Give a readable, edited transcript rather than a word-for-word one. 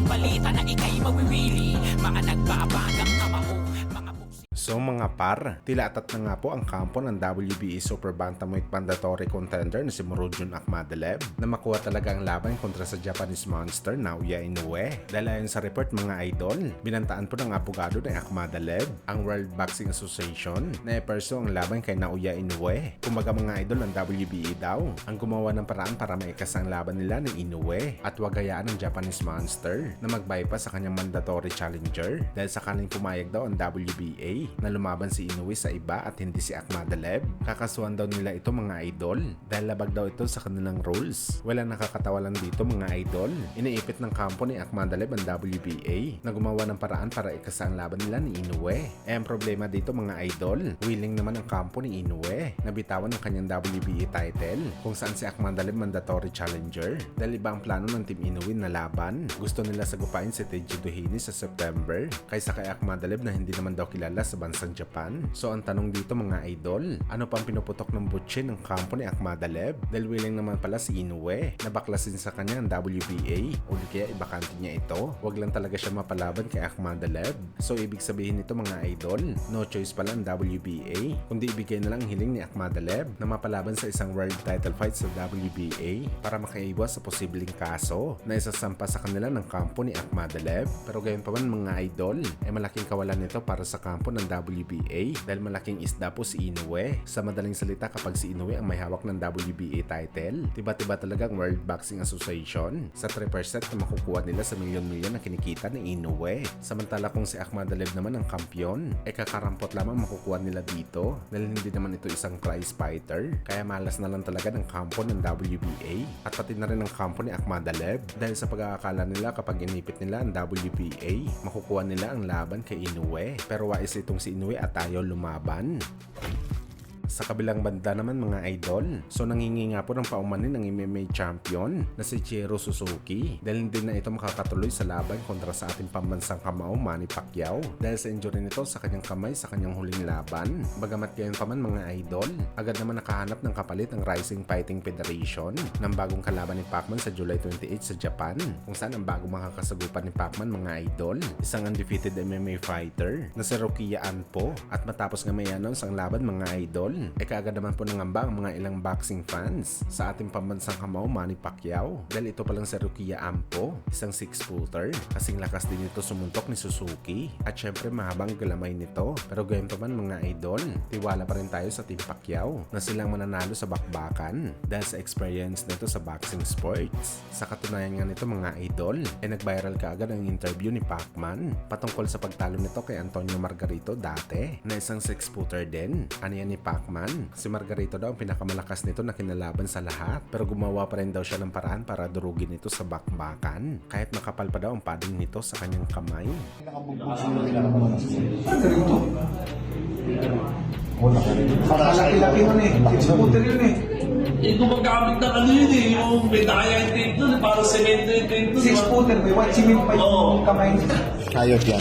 balita na ikay mawiwili. Mga nagbabagang kamao, mga buksi. So mga par, tila atat na nga po ang kampo ng WBA Super Bantamweight mandatory contender na si Murodjon Akhmadaliev na makuha talaga ang laban kontra sa Japanese monster Naoya Inoue. Dahil ayon sa report mga idol, binantaan po ng abogado ng Akhmadaliev ang World Boxing Association na iperso ang laban kay Naoya Inoue. Kumbaga mga idol ng WBA daw ang gumawa ng paraan para maikas ang laban nila ng Inoue at wag hayaan ng Japanese monster na mag-bypass sa kanyang mandatory challenger dahil sakaling pumayag daw ang WBA na lumaban si Inoue sa iba at hindi si Akhmadaliev. Kakasuhan daw nila ito mga idol dahil labag daw ito sa kanilang rules. Wala nakakatawa lang dito mga idol. Iniipit ng kampo ni Akhmadaliev ang WBA na gumawa ng paraan para ikasa ang laban nila ni Inoue. Ang problema dito mga idol, willing naman ang kampo ni Inoue na bitawan ang kanyang WBA title kung saan si Akhmadaliev mandatory challenger dahil iba ang plano ng Team Inoue na laban. Gusto nila sagupain si Teiji Doheny sa September kaysa kay Akhmadaliev na hindi naman daw kilala sa bansang Japan. So ang tanong dito mga idol, ano pang pinuputok ng butche ng kampo ni Akhmadaliev? Dahil willing naman pala si Inoue na baklasin sa kanya ang WBA o di kaya ibakante niya ito. Wag lang talaga siya mapalaban kay Akhmadaliev. So ibig sabihin nito mga idol, no choice pala ang WBA kundi ibigay na lang hiling ni Akhmadaliev na mapalaban sa isang world title fight sa WBA para makaiwas sa posibleng kaso na isasampa sa kanila ng kampo ni Akhmadaliev. Pero gayon pa man mga idol, malaking kawalan nito para sa kampo ng WBA dahil malaking isda po si Inoue. Sa madaling salita, kapag si Inoue ang may hawak ng WBA title, tiba-tiba talaga ang World Boxing Association sa 3% na makukuha nila sa milyon-milyon na kinikita ni Inoue. Samantala kung si Akhmadaliev naman ang kampiyon, kakarampot lamang makukuha nila dito dahil hindi naman ito isang prize fighter. Kaya malas na lang talaga ng kampo ng WBA at pati na rin ang kampo ni Akhmadaliev dahil sa pag-aakala nila kapag inipit nila ang WBA, makukuha nila ang laban kay Inoue. Pero wais itong si Inoue at ayaw lumaban. Sa kabilang banda naman mga idol, so nangingi nga po ng paumanin ng MMA champion na si Chiro Suzuki dahil hindi na ito makakatuloy sa laban kontra sa ating pambansang kamao Manny Pacquiao dahil sa injury nito sa kanyang kamay sa kanyang huling laban. Bagamat gayon pa man mga idol, agad naman nakahanap ng kapalit ang Rising Fighting Federation ng bagong kalaban ni Pacman sa July 28 sa Japan kung saan ang bagong makakasagupan ni Pacman mga idol, isang undefeated MMA fighter na si Rukia Anpo at matapos nga may announce ang laban mga idol, kaagad naman po nangamba ang mga ilang boxing fans sa ating pambansang kamao Manny Pacquiao dahil ito palang si Rukia Ampo, isang 6-footer. Kasing lakas din ito sumuntok ni Suzuki at syempre mahabang galamay nito. Pero gayon pa man mga idol, tiwala pa rin tayo sa Team Pacquiao na silang mananalo sa bakbakan dahil sa experience nito sa boxing sports. Sa katunayan nga nito mga idol, nag-viral kaagad ang interview ni Pacman patungkol sa pagtalo nito kay Antonio Margarito dati na isang 6-footer din. Ano yan ni Pacman? Si Margarito daw ang pinakamalakas nito na kinalaban sa lahat pero gumawa pa rin daw siya ng paraan para durugin ito sa bakbakan kahit makapal pa daw ang padding nito sa kanyang kamay. Laki-laki nun eh. 6-footer yun eh. Gumagamit ng ano yun eh, yung medaya yung tape nun, para semento yung tape nun. 6-footer, may white cement pa yung kamay nito. Ayos yan.